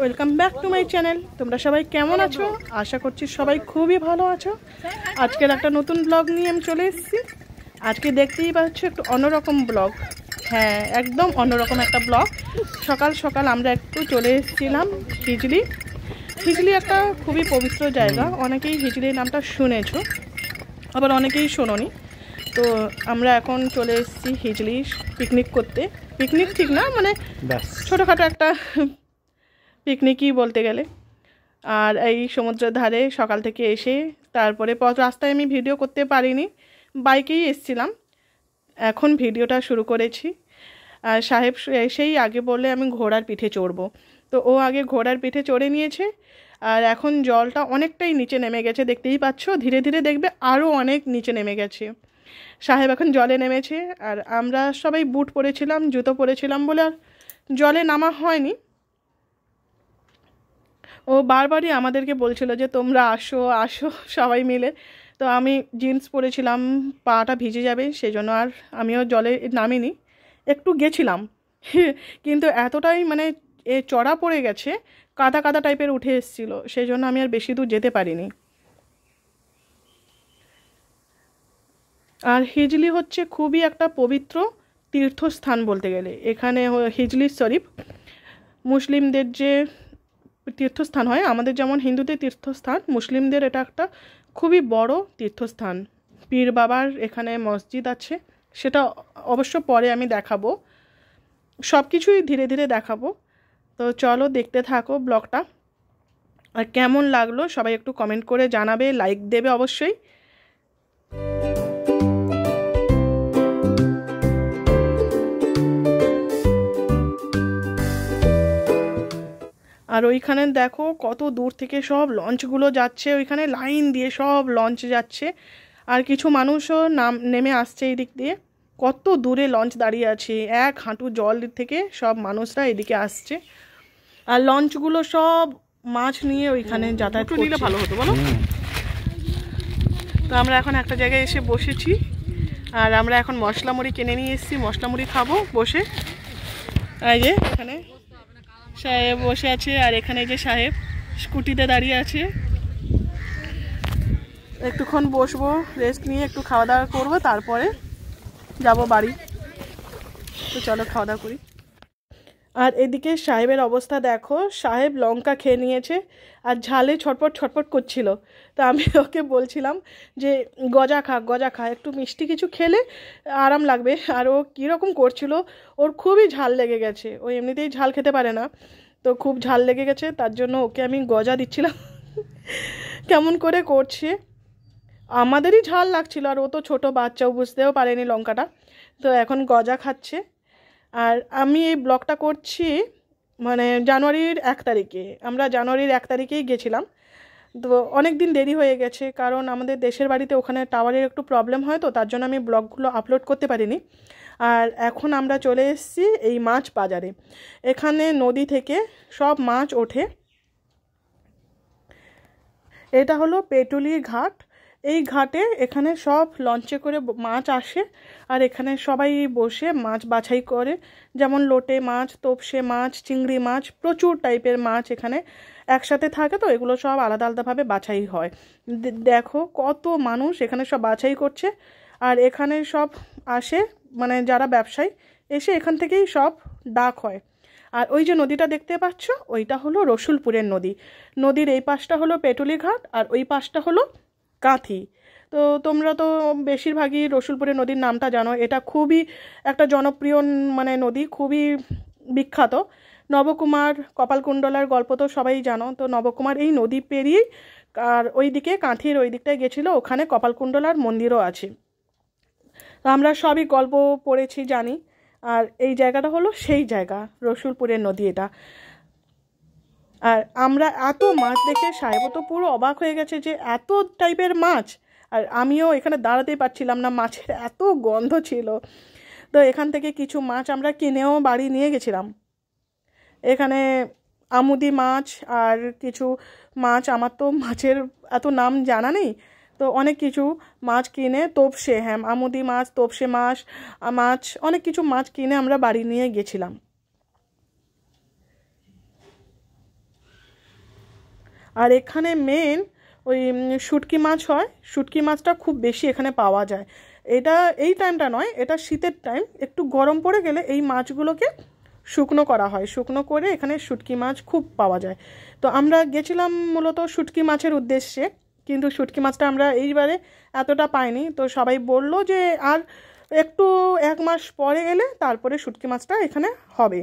Welcome back to my channel. তোমরা সবাই কেমন আছো? আশা করছি সবাই খুবই ভালো আছো। আজকের একটা নতুন ব্লগ নিয়ে আমি চলে এসেছি। আজকে দেখতেই পাচ্ছ একটু অন্যরকম ব্লগ। হ্যাঁ, একদম অন্যরকম একটা ব্লগ। সকাল সকাল আমরা একটু চলে এসেছিলাম হিজলি। হিজলি একটা খুবই পবিত্র জায়গা, অনেকেই হিজলির নামটা শুনেছো, আবার অনেকেই শোনোনি। তো আমরা এখন চলে এসেছি হিজলি পিকনিক করতে। পিকনিক ঠিক না, মানে ছোটোখাটো একটা পিকনিকই বলতে গেলে। আর এই সমুদ্রের ধারে সকাল থেকে এসে তারপরে রাস্তায় আমি ভিডিও করতে পারিনি, বাইকেই এসছিলাম। এখন ভিডিওটা শুরু করেছি। আর সাহেব এসেই আগে বললে আমি ঘোড়ার পিঠে চড়বো, তো ও আগে ঘোড়ার পিঠে চড়ে নিয়েছে। আর এখন জলটা অনেকটাই নিচে নেমে গেছে, দেখতেই পাচ্ছ। ধীরে ধীরে দেখবে আরও অনেক নিচে নেমে গেছে। সাহেব এখন জলে নেমেছে, আর আমরা সবাই বুট পরেছিলাম, জুতো পরেছিলাম বলে আর জলে নামা হয়নি। ও বারবারই আমাদেরকে বলছিল যে তোমরা আসো আসো সবাই মিলে। তো আমি জিন্স পরেছিলাম, পাটা ভিজে যাবে সেজন্য আর আমিও জলে নামিনি। একটু গেছিলাম কিন্তু এতটাই মানে চড়া পড়ে গেছে, কাদা কাদা টাইপের উঠে এসেছিলো, সেই জন্য আমি আর বেশি দূর যেতে পারিনি। আর হিজলি হচ্ছে খুবই একটা পবিত্র তীর্থস্থান বলতে গেলে। এখানে হিজলি শরীফ মুসলিমদের যে তীর্থস্থান হয়, আমাদের যেমন হিন্দুদের তীর্থস্থান, মুসলিমদের এটা একটা খুবই বড় তীর্থস্থান। পীর বাবার এখানে মসজিদ আছে, সেটা অবশ্য পরে আমি দেখাবো, সব কিছুই ধীরে ধীরে দেখাবো। তো চলো দেখতে থাকো ব্লগটা। আর কেমন লাগলো সবাই একটু কমেন্ট করে জানাবে, লাইক দেবে অবশ্যই। আর ওইখানে দেখো কত দূর থেকে সব লঞ্চগুলো যাচ্ছে, ওইখানে লাইন দিয়ে সব লঞ্চ যাচ্ছে। আর কিছু মানুষও নেমে আসছে এই দিক দিয়ে। কত দূরে লঞ্চ দাঁড়িয়ে আছে, এক হাঁটু জল থেকে সব মানুষরা এদিকে আসছে। আর লঞ্চগুলো সব মাছ নিয়ে ওইখানে যাতায়াত করলে ভালো হতো বলো। তো আমরা এখন একটা জায়গায় এসে বসেছি, আর আমরা এখন মশলা মুড়ি কিনে নিয়ে এসেছি, মশলা মুড়ি খাবো বসে। এই যে এখানে সাহেব বসে আছে, আর এখানে যে সাহেব স্কুটিতে দাঁড়িয়ে আছে। একটুক্ষণ বসবো, রেস্ট নিয়ে একটু খাওয়া দাওয়া করবো, তারপরে যাব বাড়ি। তো চলো খাওয়া দাওয়া করি। আর এদিকে সাহেবের অবস্থা দেখো, সাহেব লঙ্কা খেয়ে নিয়েছে আর ঝালে ছটপট ছটপট করছিল। তো আমি ওকে বলছিলাম যে গজা খা, গজা খা, একটু মিষ্টি কিছু খেলে আরাম লাগবে। আর ও কীরকম করছিল, ওর খুবই ঝাল লেগে গেছে, ও এমনিতেই ঝাল খেতে পারে না, তো খুব ঝাল লেগে গেছে, তার জন্য ওকে আমি গজা দিচ্ছিলাম। কেমন করে করছে, আমাদেরই ঝাল লাগছিল, আর ও তো ছোটো বাচ্চাও বুঝতেও পারেনি লঙ্কাটা, তো এখন গজা খাচ্ছে। আর আমি এই ব্লগটা করছি মানে জানুয়ারির 1 তারিখে, আমরা জানুয়ারির 1 তারিখেই গেছিলাম। তো অনেক দিন দেরি হয়ে গেছে, কারণ আমাদের দেশের বাড়িতে ওখানে টাওয়ারের একটু প্রবলেম হয়, তো তার জন্য আমি ব্লগগুলো আপলোড করতে পারিনি। আর এখন আমরা চলে এসেছি এই মাছ বাজারে। এখানে নদী থেকে সব মাছ ওঠে। এটা হলো পেটুলির ঘাট। এই ঘাটে এখানে সব লঞ্চে করে মাছ আসে, আর এখানে সবাই বসে মাছ বাছাই করে, যেমন লোটে মাছ, তোপসে মাছ, চিংড়ি মাছ, প্রচুর টাইপের মাছ এখানে একসাথে থাকে, তো এগুলো সব আলাদা আলাদাভাবে বাছাই হয়। দেখো কত মানুষ এখানে সব বাছাই করছে। আর এখানে সব আসে মানে যারা ব্যবসায়ী, এসে এখান থেকেই সব ডাক হয়। আর ওই যে নদীটা দেখতে পাচ্ছ, ওইটা হলো রসুলপুরের নদী। নদীর এই পাশটা হলো পেটুলি ঘাট, আর ওই পাশটা হলো কাঁথি। তো তোমরা তো বেশিরভাগই রসুলপুরের নদীর নামটা জানো, এটা খুবই একটা জনপ্রিয় মানে নদী, খুবই বিখ্যাত। নবকুমার কপালকুণ্ডলার গল্প তো সবাই জানো। তো নবকুমার এই নদী পেরিয়েই আর ওই দিকে কাঁথির ওই দিকটায় গেছিলো, ওখানে কপালকুণ্ডলার মন্দিরও আছে। তো আমরা সবই গল্প পড়েছি, জানি। আর এই জায়গাটা হলো সেই জায়গা, রসুলপুরের নদী এটা। আর আমরা এত মাছ দেখে সাহেব তো পুরো অবাক হয়ে গেছে যে এত টাইপের মাছ। আর আমিও এখানে দাঁড়াতেই পারছিলাম না, মাছের এত গন্ধ ছিল। তো এখান থেকে কিছু মাছ আমরা কিনেও বাড়ি নিয়ে গেছিলাম। এখানে আমুদি মাছ আর কিছু মাছ, আমার তো মাছের এত নাম জানা নেই, তো অনেক কিছু মাছ কিনে, তোপসে, হ্যাঁ আমুদি মাছ, তোপসে মাছ, অনেক কিছু মাছ কিনে আমরা বাড়ি নিয়ে গেছিলাম। আর এখানে মেন ওই শুটকি মাছ হয়, শুটকি মাছটা খুব বেশি এখানে পাওয়া যায়। এটা এই টাইমটা নয়, এটা শীতের টাইম, একটু গরম পড়ে গেলে এই মাছগুলোকে শুকনো করা হয়, শুকনো করে এখানে শুটকি মাছ খুব পাওয়া যায়। তো আমরা গেছিলাম মূলত শুটকি মাছের উদ্দেশ্যে, কিন্তু শুটকি মাছটা আমরা এইবারে এতটা পাইনি। তো সবাই বলল যে আর একটু 1 মাস পরে এলে তারপরে শুটকি মাছটা এখানে হবে।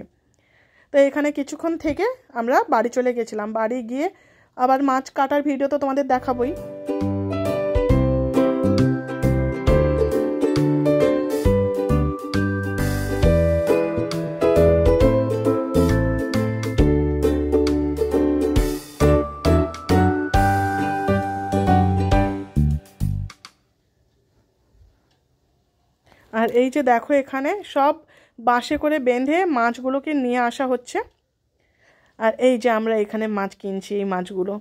তো এখানে কিছুক্ষণ থেকে আমরা বাড়ি চলে গেছিলাম। বাড়ি গিয়ে আবার মাছ কাটার ভিডিও তো তোমাদের দেখাবোই। আর এই যে দেখো এখানে সব বাঁশে করে বেঁধে মাছগুলোকে নিয়ে আসা হচ্ছে। আর এই যে আমরা এখানে মাছ কিনছি, এই মাছগুলো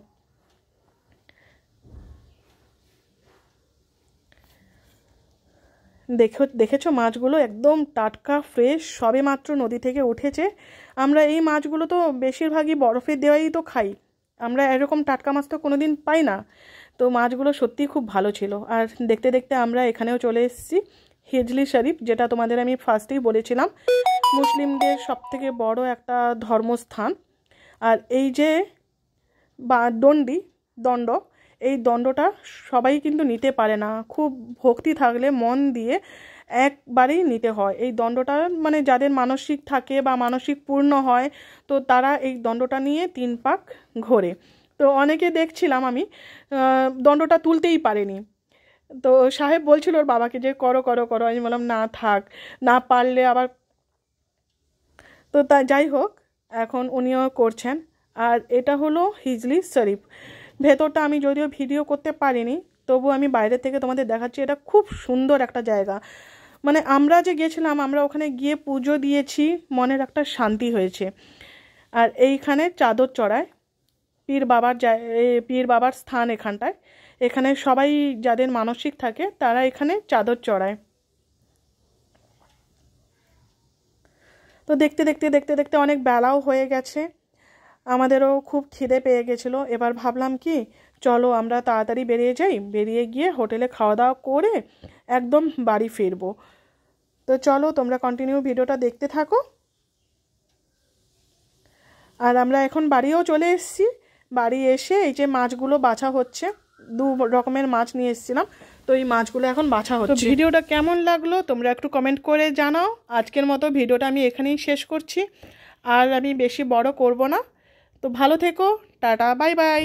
দেখেছো মাছগুলো একদম টাটকা ফ্রেশ, সবে মাত্র নদী থেকে উঠেছে। আমরা এই মাছগুলো তো বেশিরভাগই বরফে দেওয়াই তো খাই, আমরা এরকম টাটকা মাছ তো কোনোদিন পাই না। তো মাছগুলো সত্যিই খুব ভালো ছিল। আর দেখতে দেখতে আমরা এখানেও চলে এসেছি হিজলি শরীফ, যেটা তোমাদের আমি ফার্স্টেই বলেছিলাম মুসলিমদের সবথেকে বড় একটা ধর্মস্থান। আর এই যে দণ্ড, এই দণ্ডটা সবাই কিন্তু নিতে পারে না, খুব ভক্তি থাকলে মন দিয়ে একবারেই নিতে হয় এই দণ্ডটা। মানে যাদের মানসিক থাকে বা মানসিক পূর্ণ হয়, তো তারা এই দণ্ডটা নিয়ে 3 পাক ঘোরে। তো অনেকে দেখছিলাম আমি দণ্ডটা তুলতেই পারেনি। তো সাহেব বলছিল ওর বাবাকে যে করো করো করো, আমি বললাম না থাক, না পারলে আবার। তো যাই হোক, এখন উনিও করছেন। আর এটা হলো হিজলি শরীফ। ভেতরটা আমি যদিও ভিডিও করতে পারিনি, তবু আমি বাইরে থেকে তোমাদের দেখাচ্ছি। এটা খুব সুন্দর একটা জায়গা। মানে আমরা যে গেছিলাম, আমরা ওখানে গিয়ে পুজো দিয়েছি, মনের একটা শান্তি হয়েছে। আর এইখানে চাদর চড়ায় পীর বাবার স্থান এখানটায়। এখানে সবাই যাদের মানসিক থাকে তারা এখানে চাদর চড়ায়। তো দেখতে দেখতে দেখতে দেখতে অনেক বেলাও হয়ে গেছে, আমাদেরও খুব খিদে পেয়ে গেছিলো। এবার ভাবলাম কি চলো আমরা তাড়াতাড়ি বেরিয়ে যাই, বেরিয়ে গিয়ে হোটেলে খাওয়া দাওয়া করে একদম বাড়ি ফিরবো। তো চলো তোমরা কন্টিনিউ ভিডিওটা দেখতে থাকো। আর আমরা এখন বাড়িও চলে এসেছি। বাড়ি এসে এই যে মাছগুলো বাছা হচ্ছে, 2 রকমের মাছ নিয়ে এসেছিলাম, তো এই মাছগুলো এখন বাছা হচ্ছে। তো ভিডিওটা কেমন লাগলো তোমরা একটু কমেন্ট করে জানাও। আজকের মতো ভিডিওটা আমি এখানেই শেষ করছি, আর আমি বেশি বড় করব না। তো ভালো থেকো, টাটা, বাই বাই।